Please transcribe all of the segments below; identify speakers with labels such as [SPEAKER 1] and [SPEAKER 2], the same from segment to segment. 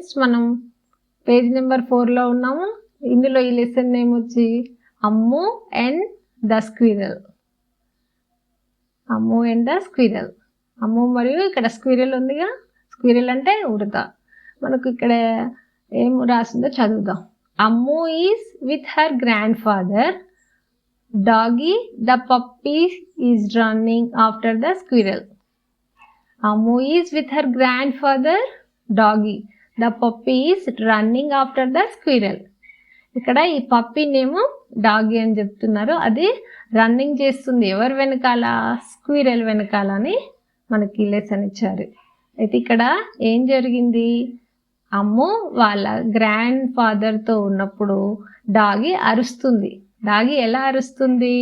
[SPEAKER 1] Friends, మనం page number 4లో ఉన్నాము. ఇందులో ఈ లెసన్ నేమ్ వచ్చి Ammu and the squirrel. Ammu and the squirrel. Ammu మరియు ఇక్కడ స్క్విరల్ ఉందిగా, స్క్విరల్ అంటే ఉడత. మనకు ఇక్కడ ఏం రాసిందో చదువుదాం. Ammu is with her grand father. Doggy the puppy is running after the squirrel. Ammu is with her grand father. Doggy the puppy is running after the squirrel. ఇక్కడ ఈ పప్పీనేమో డాగీ అని చెప్తున్నారు. అది రన్నింగ్ చేస్తుంది ఎవరు వెనకాల? స్క్విరల్ వెనకాల అని మనకి లెసన్ ఇచ్చారు. అయితే ఇక్కడ ఏం జరిగింది? అమ్ము వాళ్ళ గ్రాండ్ ఫాదర్తో ఉన్నప్పుడు డాగీ అరుస్తుంది. డాగీ ఎలా అరుస్తుంది?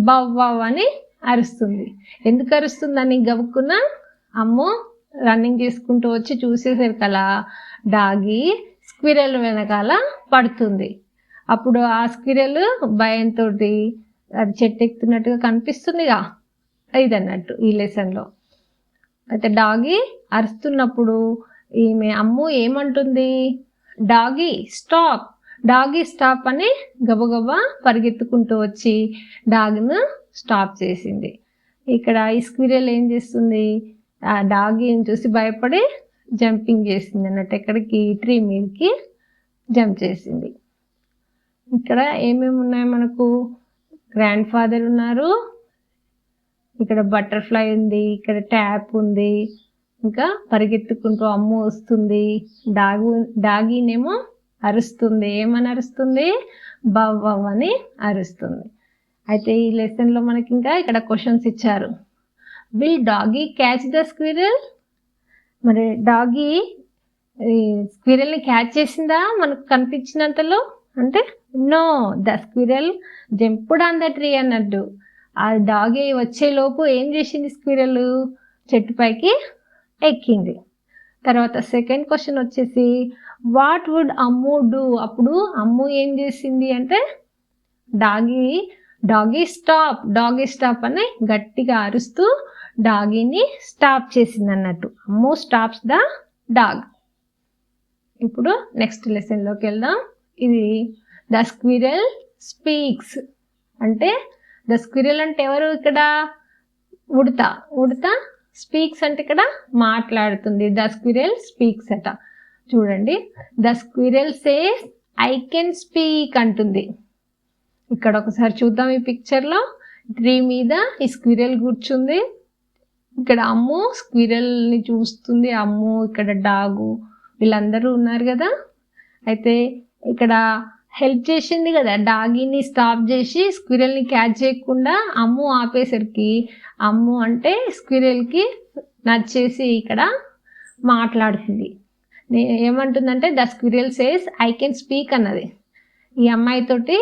[SPEAKER 1] బవ్వవ్ అని అరుస్తుంది. ఎందుకు అరుస్తుందని గబుక్కున అమ్ము రన్నింగ్ చేసుకుంటూ వచ్చి చూసేసరికలా డాగీ స్క్విరల్ వెనకాల పడుతుంది. అప్పుడు ఆ స్క్విరల్ భయంతో అది చెట్టు ఎక్కుతున్నట్టుగా కనిపిస్తుందిగా, ఇదన్నట్టు ఈ లెసన్లో. అయితే డాగీ అరుస్తున్నప్పుడు ఈమె అమ్ము ఏమంటుంది? డాగీ స్టాప్, డాగీ స్టాప్ అని గబగబా పరిగెత్తుకుంటూ వచ్చి డాగ్ను స్టాప్ చేసింది. ఇక్కడ ఈ స్క్విరల్ ఏం చేస్తుంది? ఆ డాగీని చూసి భయపడి జంపింగ్ చేసింది అన్నట్టు. ఎక్కడికి? ట్రీ మీదకి జంప్ చేసింది. ఇక్కడ ఏమేమి ఉన్నాయి మనకు? గ్రాండ్ ఫాదర్ ఉన్నారు, ఇక్కడ బటర్ఫ్లై ఉంది, ఇక్కడ ట్యాప్ ఉంది, ఇంకా పరిగెత్తుకుంటూ అమ్ము వస్తుంది. డాగీనేమో అరుస్తుంది. ఏమని అరుస్తుంది? బవ్వవ్ అని అరుస్తుంది. అయితే ఈ లెసన్లో మనకి ఇంకా ఇక్కడ క్వశ్చన్స్ ఇచ్చారు. Will doggy catch the squirrel? మరి డాగీ స్క్విరల్ని క్యాచ్ చేసిందా మనకు కనిపించినంతలో? అంటే no, the squirrel jumped on the tree అన్నట్టు. ఆ డాగీ వచ్చేలోపు ఏం చేసింది? స్క్విరల్ చెట్టుపైకి ఎక్కింది. తర్వాత సెకండ్ క్వశ్చన్ వచ్చేసి వాట్ వుడ్ అమ్ము డూ? అప్పుడు అమ్ము ఏం చేసింది అంటే డాగీ స్టాప్, డాగీ స్టాప్ అని గట్టిగా అరుస్తూ డాగీని స్టాప్ చేసింది అన్నట్టు. అమ్ము స్టాప్స్ ద డాగ్. ఇప్పుడు నెక్స్ట్ లెసన్లోకి వెళ్దాం. ఇది ద స్క్విరల్ స్పీక్స్. అంటే ద స్క్విరల్ అంటే ఎవరు? ఇక్కడ ఉడత స్పీక్స్ అంటే ఇక్కడ మాట్లాడుతుంది. ద స్క్విరల్ స్పీక్స్ అట. చూడండి, the squirrel says I can speak అంటుంది. ఇక్కడ ఒకసారి చూద్దాం. ఈ పిక్చర్లో ట్రీ మీద ఈ స్క్విరల్ కూర్చుంది. ఇక్కడ అమ్ము స్క్విరల్ని చూస్తుంది. అమ్ము, ఇక్కడ డాగు, వీళ్ళందరూ ఉన్నారు కదా. అయితే ఇక్కడ హెల్ప్ చేసింది కదా, డాగీని స్టాప్ చేసి స్క్విరల్ని క్యాచ్ చేయకుండా అమ్ము ఆపేసరికి అమ్ము అంటే స్క్విరల్కి నచ్చేసి ఇక్కడ మాట్లాడుతుంది. ఏమంటుందంటే the squirrel says I can speak అన్నది. ఈ అమ్మాయితోటి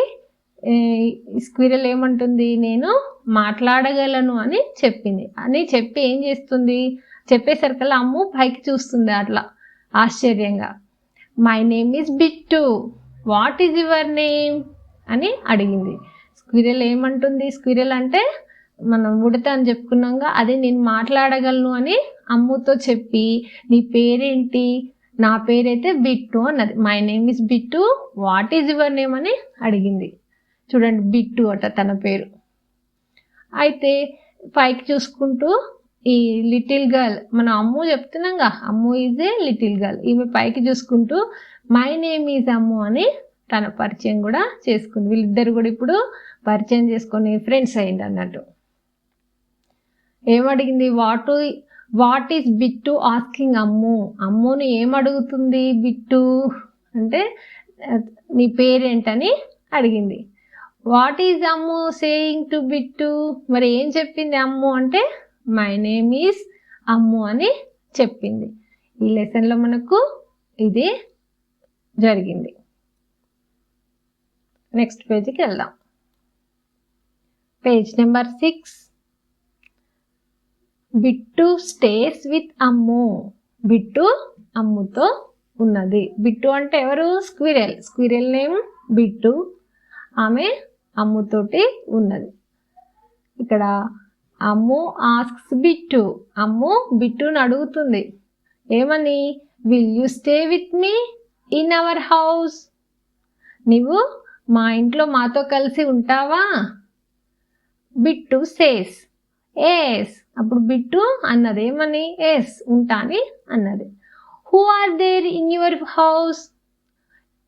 [SPEAKER 1] స్క్విరల్ ఏమంటుంది? నేను మాట్లాడగలను అని చెప్పింది. అని చెప్పి ఏం చేస్తుంది? చెప్పేసరికల్లా అమ్ము పైకి చూస్తుంది అట్లా ఆశ్చర్యంగా. My name is Bittu, what is your name అని అడిగింది. స్క్విరల్ ఏమంటుంది? స్క్విరల్ అంటే మనం ఉడత అని చెప్పుకున్నాగా, అది నేను మాట్లాడగలను అని అమ్ముతో చెప్పి నీ పేరేంటి? నా పేరైతే బిట్టు అన్నది. My name is Bittu, what is your name అని అడిగింది. చూడండి, బిట్టు అట తన పేరు. అయితే పైకి చూసుకుంటూ ఈ లిటిల్ గర్ల్, మనం అమ్ము చెప్తున్నాంగా, అమ్ము ఈజ్ ఏ లిటిల్ గర్ల్. ఈమె పైకి చూసుకుంటూ మై నేమ్ ఈజ్ అమ్ము అని తన పరిచయం కూడా చేసుకుంది. వీళ్ళిద్దరు కూడా ఇప్పుడు పరిచయం చేసుకొని ఫ్రెండ్స్ అయ్యింది అన్నట్టు. ఏమడిగింది? What is Bittu asking Ammu? అమ్ముని ఏమడుగుతుంది బిట్టు అంటే నీ పేరేంటని అడిగింది. What is Ammu saying to Bittu? మరి ఏం చెప్పింది అమ్ము అంటే మై నేమ్ ఈజ్ అమ్ము అని చెప్పింది. ఈ లెసన్లో మనకు ఇది జరిగింది. నెక్స్ట్ పేజీకి వెళ్దాం. Page number 6. Bittu stays with Ammu. Bittu అమ్ముతో ఉన్నది. బిట్టు అంటే ఎవరు? స్క్విరల్. Squirrel name Bittu. ఆమె అమ్ముతోటి ఉన్నది. ఇక్కడ అమ్ము ఆస్క్స్ బిట్టు. అమ్ము బిట్టుని అడుగుతుంది. ఏమని? Will you stay with me in our house? నీవు మా ఇంట్లో మాతో కలిసి ఉంటావా? Bittu says yes. అప్పుడు బిట్టు అన్నది ఏమని? ఎస్ ఉంటాని అన్నది. Who are there in your house?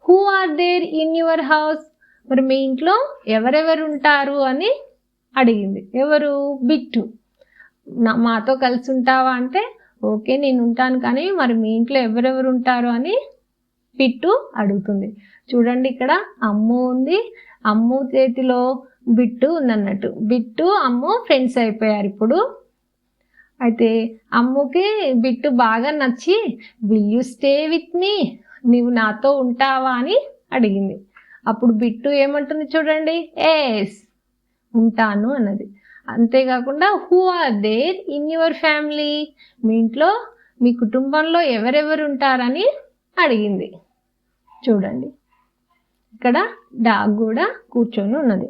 [SPEAKER 1] Who are there in your house? మరి మీ ఇంట్లో ఎవరెవరు ఉంటారు అని అడిగింది. ఎవరు? బిట్టు. మాతో కలిసి ఉంటావా అంటే ఓకే నేను ఉంటాను, కానీ మరి మీ ఇంట్లో ఎవరెవరు ఉంటారు అని బిట్టు అడుగుతుంది. చూడండి ఇక్కడ అమ్ము ఉంది, అమ్ము చేతిలో బిట్టు ఉందన్నట్టు. బిట్టు అమ్ము ఫ్రెండ్స్ అయిపోయారు ఇప్పుడు. అయితే అమ్ముకి బిట్టు బాగా నచ్చి విల్ యూ స్టే విత్ మీ, నీవు నాతో ఉంటావా అని అడిగింది. అప్పుడు బిట్టు ఏమంటుంది చూడండి, ఎస్ ఉంటాను అన్నది. అంతేకాకుండా who are there in your family, మీ ఇంట్లో మీ కుటుంబంలో ఎవరెవరు ఉంటారని అడిగింది. చూడండి ఇక్కడ డాగ్ కూడా కూర్చొని ఉన్నది.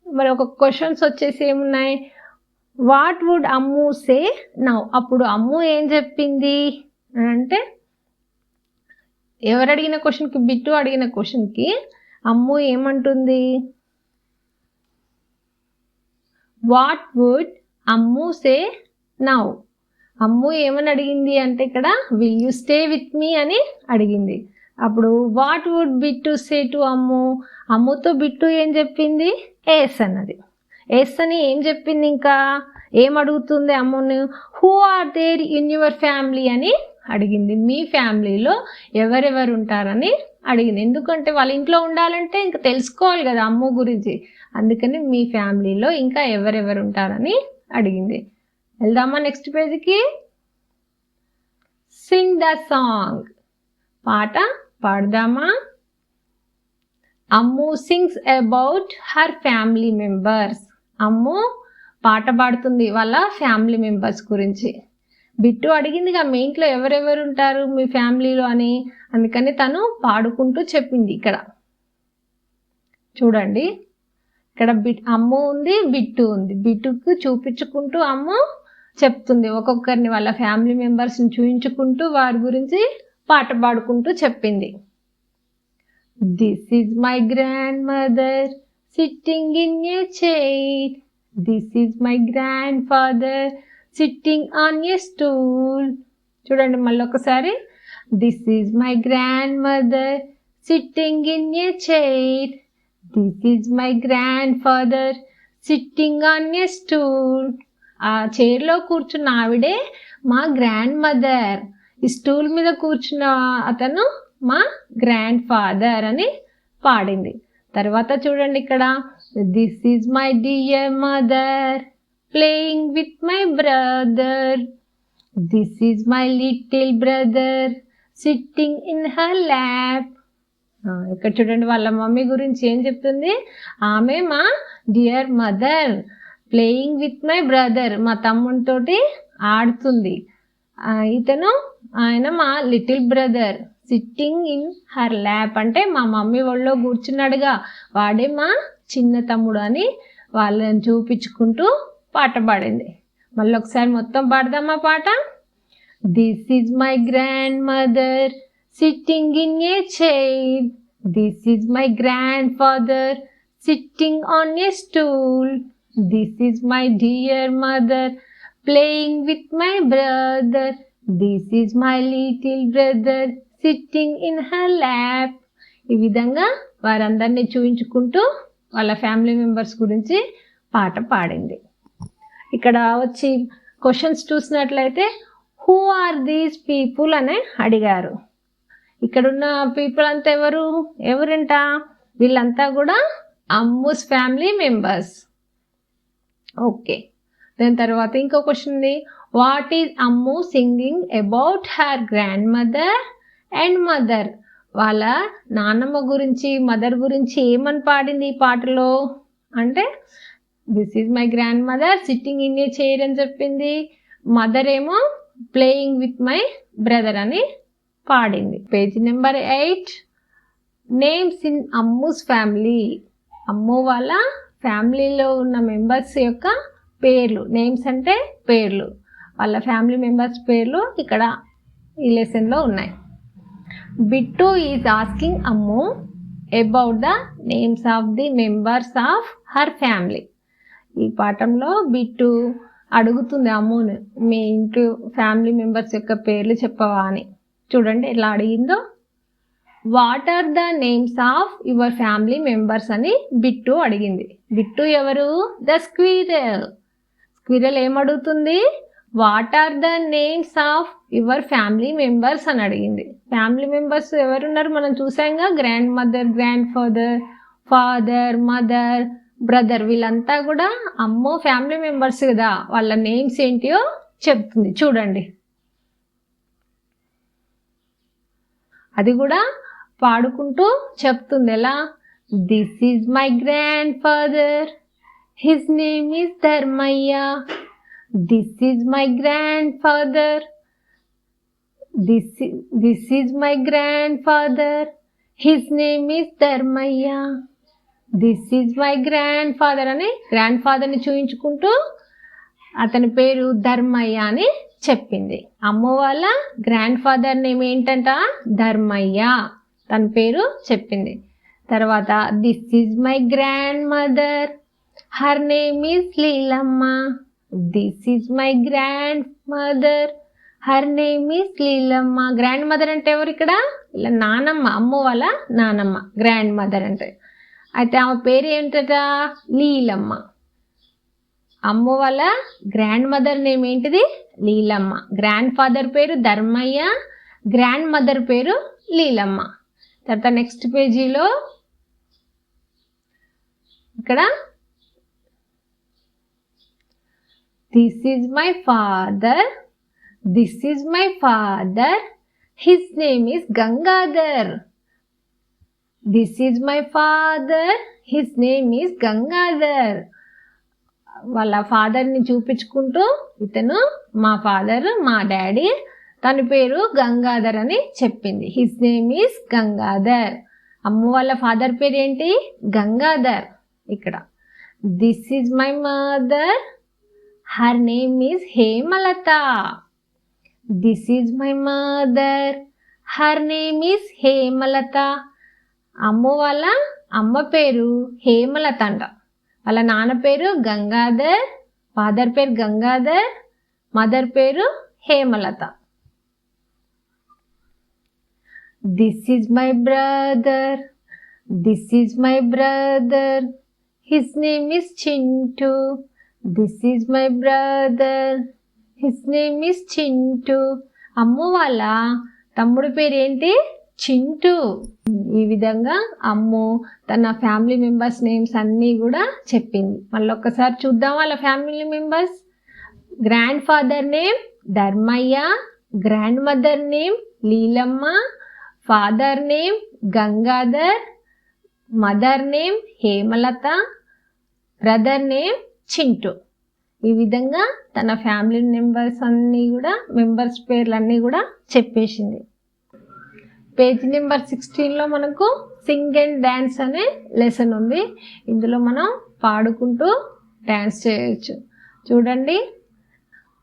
[SPEAKER 1] మరి ఒక క్వశ్చన్స్ వచ్చేసి ఏమున్నాయి? What would Ammu say now? అప్పుడు అమ్ము ఏం చెప్పింది అంటే, ఎవరు అడిగిన క్వశ్చన్కి? బిట్టు అడిగిన క్వశ్చన్కి అమ్ము ఏమంటుంది? What would Ammu say now? Ammu ఏమని అడిగింది అంటే ఇక్కడ will you stay with me అని అడిగింది. అప్పుడు what would Bittu say to Ammu? అమ్ముతో బిట్టు ఏం చెప్పింది? ఎస్ అన్నది. ఎస్ అని ఏం చెప్పింది? ఇంకా ఏం అడుగుతుంది అమ్మును? Who are there in your family అని అడిగింది. మీ ఫ్యామిలీలో ఎవరెవరు ఉంటారని అడిగింది. ఎందుకంటే వాళ్ళ ఇంట్లో ఉండాలంటే ఇంకా తెలుసుకోవాలి కదా అమ్ము గురించి, అందుకని మీ ఫ్యామిలీలో ఇంకా ఎవరెవరు ఉంటారని అడిగింది. వెళ్దామా నెక్స్ట్ పేజీకి? Sing the song. పాట పాడదామా? Ammu sings about her family members. Ammu పాట పాడుతుంది వాళ్ళ ఫ్యామిలీ మెంబర్స్ గురించి. బిట్టు అడిగిందిగా మీ ఇంట్లో ఎవరెవరు ఉంటారు మీ ఫ్యామిలీలో అని, అందుకని తను పాడుకుంటూ చెప్పింది. ఇక్కడ చూడండి ఇక్కడ అమ్ము ఉంది, బిట్టు ఉంది. బిట్టుకు చూపించుకుంటూ అమ్ము చెప్తుంది, ఒక్కొక్కరిని వాళ్ళ ఫ్యామిలీ మెంబర్స్ని చూపించుకుంటూ వారి గురించి పాట పాడుకుంటూ చెప్పింది. This is my grand mother sitting in a chair. This is my grand father sitting on a stool. చూడండి మళ్ళీ ఒకసారి. This is my grand mother sitting in a chair. This is my grand father sitting on a stool. ఆ చైర్లో కూర్చున్న ఆవిడే మా grand mother, ఈ stool మీద కూర్చున్న అతను మా గ్రాండ్ ఫాదర్ అని పాడింది. తర్వాత చూడండి ఇక్కడ this is my dear mother playing with my brother. This is my little brother sitting in her lap. ఇక్కడ చూడండి వాళ్ళ మమ్మీ గురించి ఏం చెప్తుంది? ఆమె మా dear mother playing with my brother, మా తమ్ముడితోటి ఆడుతుంది. ఇతను ఆయన మా little brother sitting in her lap అంటే మా మమ్మీ ఒళ్ళో కూర్చున్నాడుగా, వాడే మా చిన్న తమ్ముడు అని వాళ్ళని చూపించుకుంటూ పాట పాడింది. మళ్ళీ ఒకసారి మొత్తం పాడదామా పాట? This is my grand mother sitting in a chair. This is my grand father sitting on a stool. This is my dear mother playing with my brother. This is my little brother sitting in her lap. ఈ విధంగా వారందరినీ చూపించుకుంటూ వాళ్ళ family members గురించి పాట పాడింది. ఇక్కడ వచ్చి క్వశ్చన్స్ చూసినట్లయితే హూ ఆర్ దీస్ పీపుల్ అని అడిగారు. ఇక్కడున్న పీపుల్ అంతా ఎవరంట? వీళ్ళంతా కూడా అమ్ముస్ ఫ్యామిలీ మెంబర్స్. ఓకే, దాని తర్వాత ఇంకో క్వశ్చన్ ఉంది. What is Ammu singing about her grand mother and mother? వాళ్ళ నాన్నమ్మ గురించి మదర్ గురించి ఏమని పాడింది ఈ పాటలో అంటే, this is my grand mother sitting in a chair అని చెప్పింది. మదర్ ఏమో ప్లేయింగ్ విత్ మై బ్రదర్ అని పాడింది. Page number 8. Names in Ammu's family. Ammu వాళ్ళ ఫ్యామిలీలో ఉన్న మెంబర్స్ యొక్క పేర్లు. నేమ్స్ అంటే పేర్లు, వాళ్ళ ఫ్యామిలీ మెంబర్స్ పేర్లు ఇక్కడ ఈ లెసన్లో ఉన్నాయి. Bittu is asking Ammu about the names of the members of her family. ఈ పాఠంలో బిట్టు అడుగుతుంది అమ్మును, మీ ఇంటి ఫ్యామిలీ మెంబర్స్ యొక్క పేర్లు చెప్పవా అని. చూడండి ఎలా అడిగిందో. What are the names of your family members అని బిట్టు అడిగింది. బిట్టు ఎవరు? The squirrel. స్క్విరల్ ఏమడుగుతుంది? What are the names of your family members అని అడిగింది. ఫ్యామిలీ మెంబర్స్ ఎవరున్నారు మనం చూసాంగా, grand mother, grand father, father, mother, brother, వీళ్ళంతా కూడా అమ్మో ఫ్యామిలీ మెంబర్స్ కదా, వాళ్ళ నేమ్స్ ఏంటియో చెప్తుంది. చూడండి, అది కూడా పాడుకుంటూ చెప్తుంది. ఎలా? This is my grandfather, his name is Dharmayya. This is my grandfather, this is my grandfather, his name is Dharmayya. This is my grandfather అని గ్రాండ్ ఫాదర్ని చూయించుకుంటూ అతని పేరు ధర్మయ్య అని చెప్పింది. అమ్మ వాళ్ళ గ్రాండ్ ఫాదర్ నేమ్ ఏంటంట? ధర్మయ్య. తన పేరు చెప్పింది. తర్వాత this is my grand mother, her name is Leelamma. This is my grand mother, her name is Leelamma. Grand mother అంటే ఎవరు ఇక్కడ? ఇలా నానమ్మ, అమ్మ వాళ్ళ నానమ్మ గ్రాండ్ మదర్ అంటే. అయితే ఆమె పేరు ఏంటట? లీలమ్మ. అమ్మ వాళ్ళ గ్రాండ్ మదర్ నేమ్ ఏంటిది? లీలమ్మ. గ్రాండ్ ఫాదర్ పేరు ధర్మయ్య, గ్రాండ్ మదర్ పేరు లీలమ్మ. తర్వాత నెక్స్ట్ పేజీలో ఇక్కడ this is my father, this is my father, his name is Gangadhar. This is my father, his name is Gangadhar. వాళ్ళ ఫాదర్ని చూపించుకుంటూ ఇతను మా ఫాదర్, మా డాడీ, తన పేరు గంగాధర్ అని చెప్పింది. His name is Gangadhar. అమ్మ వాళ్ళ ఫాదర్ పేరు ఏంటి? గంగాధర్. ఇక్కడ this is my mother, her name is Hemalatha. This is my mother, her name is Hemalatha. అమ్మ వాళ్ళ అమ్మ పేరు హేమలత అంట. వాళ్ళ నాన్న పేరు గంగాధర్, ఫాదర్ పేరు గంగాధర్, మదర్ పేరు Hemalatha. This is my brother, this is my brother, his name is Chintu. This is my brother, his name is Chintu. అమ్మ వాళ్ళ తమ్ముడు పేరు ఏంటి? చింటూ. ఈ విధంగా అమ్ము తన ఫ్యామిలీ మెంబర్స్ నేమ్స్ అన్నీ కూడా చెప్పింది. మళ్ళీ ఒక్కసారి చూద్దాం వాళ్ళ family members. Grandfather name Dharmayya, grandmother name Leelamma, father name Gangadhar, mother name Hemalatha, brother name Chintu. ఈ విధంగా తన ఫ్యామిలీ మెంబర్స్ అన్నీ కూడా మెంబర్స్ పేర్లన్నీ కూడా చెప్పేసింది. పేజ్ నెంబర్ 16లో మనకు సింగ్ అండ్ డ్యాన్స్ అనే లెసన్ ఉంది. ఇందులో మనం పాడుకుంటూ డ్యాన్స్ చేయొచ్చు. చూడండి,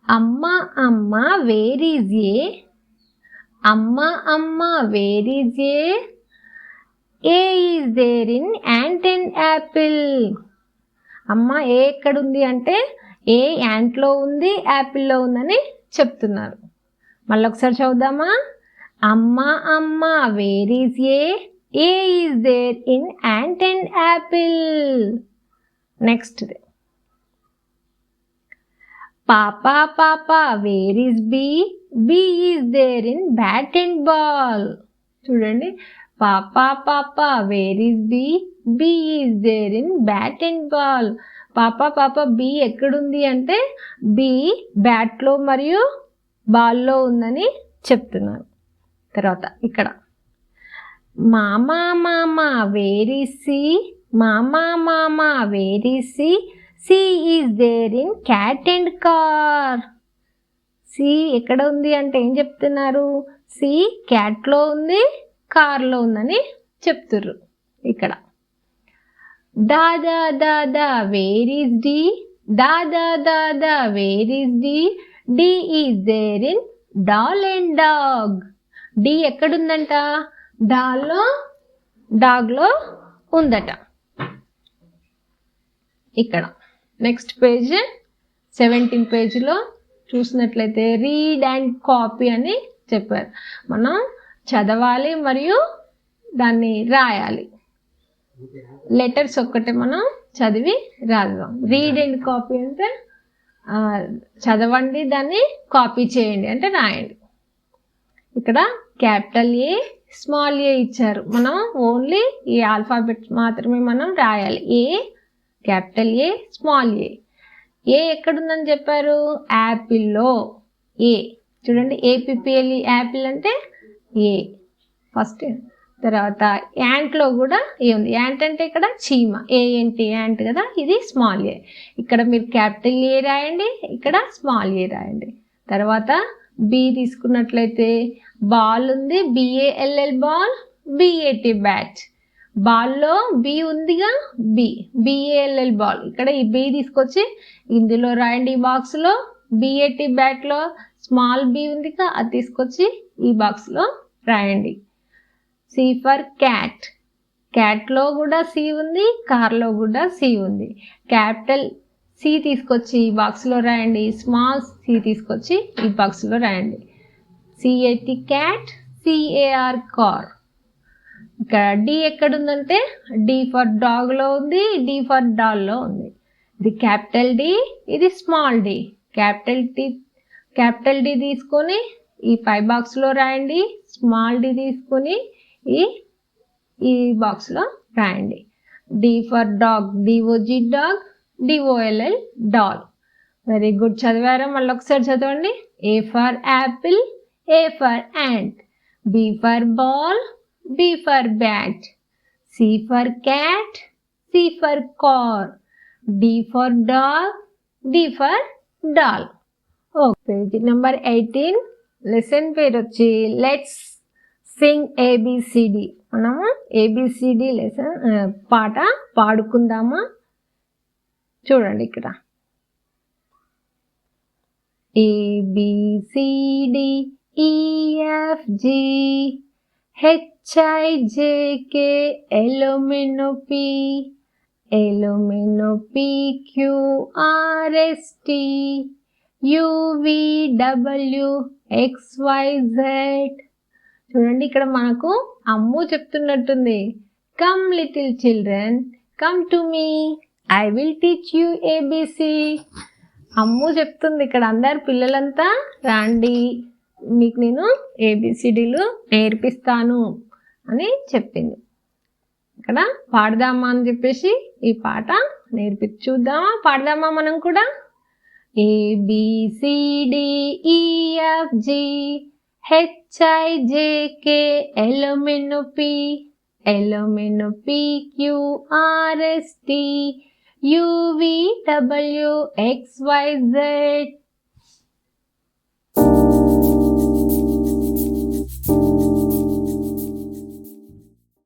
[SPEAKER 1] అమ్మ అమ్మ వేర్ ఈజ్ ఏ, అమ్మ అమ్మ where is A is there in ant and apple. అమ్మ ఏ ఎక్కడుంది అంటే ఏ యాంట్లో ఉంది, యాపిల్లో ఉందని చెప్తున్నారు. మళ్ళీ ఒకసారి చదువుదామా? అమ్మ అమ్మ where is A is there in ant and apple. Next పాపా పాపా where is B is there in bat and ball. చూడండి, పాపా పాపా where is B is there in bat and ball. పాపా పాపా బీ ఎక్కడుంది అంటే బీ బ్యాట్లో మరియు బాల్లో ఉందని చెప్తున్నారు. తర్వాత ఇక్కడ మామా మామా వేర్ ఈజ్ సి, మామా మామా where is C is there in cat and car. C ఎక్కడ ఉంది అంటే ఏం చెప్తున్నారు? సి క్యాట్లో ఉంది, కార్లో ఉందని చెప్తుర్రు. ఇక్కడ dada dada where is D, dada dada where is D is there in doll and dog. D ఎక్కడుందంట? డాగ్లో ఉందట. ఇక్కడ నెక్స్ట్ పేజ్ 17 పేజీలో చూసినట్లయితే రీడ్ అండ్ కాపీ అని చెప్పారు. మనం చదవాలి మరియు దాన్ని రాయాలి. లెటర్స్ ఒక్కటే మనం చదివి రాద్దాం. రీడ్ అండ్ కాపీ అంటే చదవండి, దాన్ని కాపీ చేయండి అంటే రాయండి. ఇక్కడ క్యాపిటల్ ఏ స్మాల్ ఏ ఇచ్చారు. మనం ఓన్లీ ఈ ఆల్ఫాబెట్ మాత్రమే మనం రాయాలి. ఏ క్యాపిటల్ ఏ స్మాల్ ఏ ఎక్కడుందని చెప్పారు? యాపిల్లో ఏ. చూడండి ఏపీఎల్ఈ యాపిల్ అంటే ఏ ఫస్ట్. తర్వాత యాంట్లో కూడా ఏ ఉంది. యాంట్ అంటే ఇక్కడ చీమ, ఏంటి యాంట్ కదా, ఇది స్మాల్ ఏ. ఇక్కడ మీరు క్యాపిటల్ ఏ రాయండి, ఇక్కడ స్మాల్ ఏ రాయండి. తర్వాత బి తీసుకున్నట్లయితే బాల్ ఉంది, బిఏఎల్ఎల్ బాల్, బిఏటి బ్యాట్. బాల్లో బి ఉందిగా, బిఏఎల్ఎల్ బాల్. ఇక్కడ ఈ బి తీసుకొచ్చి ఇందులో రాయండి. ఈ బాక్స్లో బిఏటి బ్యాట్లో స్మాల్ బి ఉందిగా, అది తీసుకొచ్చి ఈ బాక్స్లో రాయండి. C for cat. క్యాట్లో కూడా సి ఉంది, కార్లో కూడా సి ఉంది. క్యాపిటల్ సి తీసుకొచ్చి ఈ బాక్స్లో రాయండి, స్మాల్ సి తీసుకొచ్చి ఈ బాక్స్లో రాయండి. CAT cat, CAR car. ఇక్కడ డి ఎక్కడుందంటే డి ఫర్ డాగ్లో ఉంది, డి ఫర్ డాల్లో ఉంది. ఇది క్యాపిటల్ డి, ఇది స్మాల్ డి. క్యాపిటల్ డి తీసుకొని ఈ పై బాక్స్లో రాయండి, స్మాల్ డి తీసుకొని ఈ బాక్స్లో రాయండి. D for dog, D O G dog, D O L L doll. Very good, చదివారా? మళ్ళీ ఒకసారి చదవండి. A for apple, A for ant. B for ball, B for bat. C for cat, C for car. D for dog, D for doll. Okay, page number 18. Lesson పేరు వచ్చి let's sing A B C D. మనము A B C D lesson పాట పాడుకుందామా? చూడండి ఇక్కడ A B C D E F G H I J K L M N O P Q R S T U V W X Y Z. చూడండి ఇక్కడ మనకు అమ్ము చెప్తున్నట్టుంది. Come little children come to me, I will teach you A B C. Ammu చెప్తుంది ఇక్కడ, అందరు పిల్లలంతా రండి, మీకు నేను ఏబిసిడీలు నేర్పిస్తాను అని చెప్పింది. ఇక్కడ పాడదామా అని చెప్పేసి ఈ పాట చూద్దామా, పాడదామా మనం కూడా? ABCDEFG హెచ్ఐజేకే L M N O P Q R S T యువిడబ్ల్యూఎక్స్వైజెడ్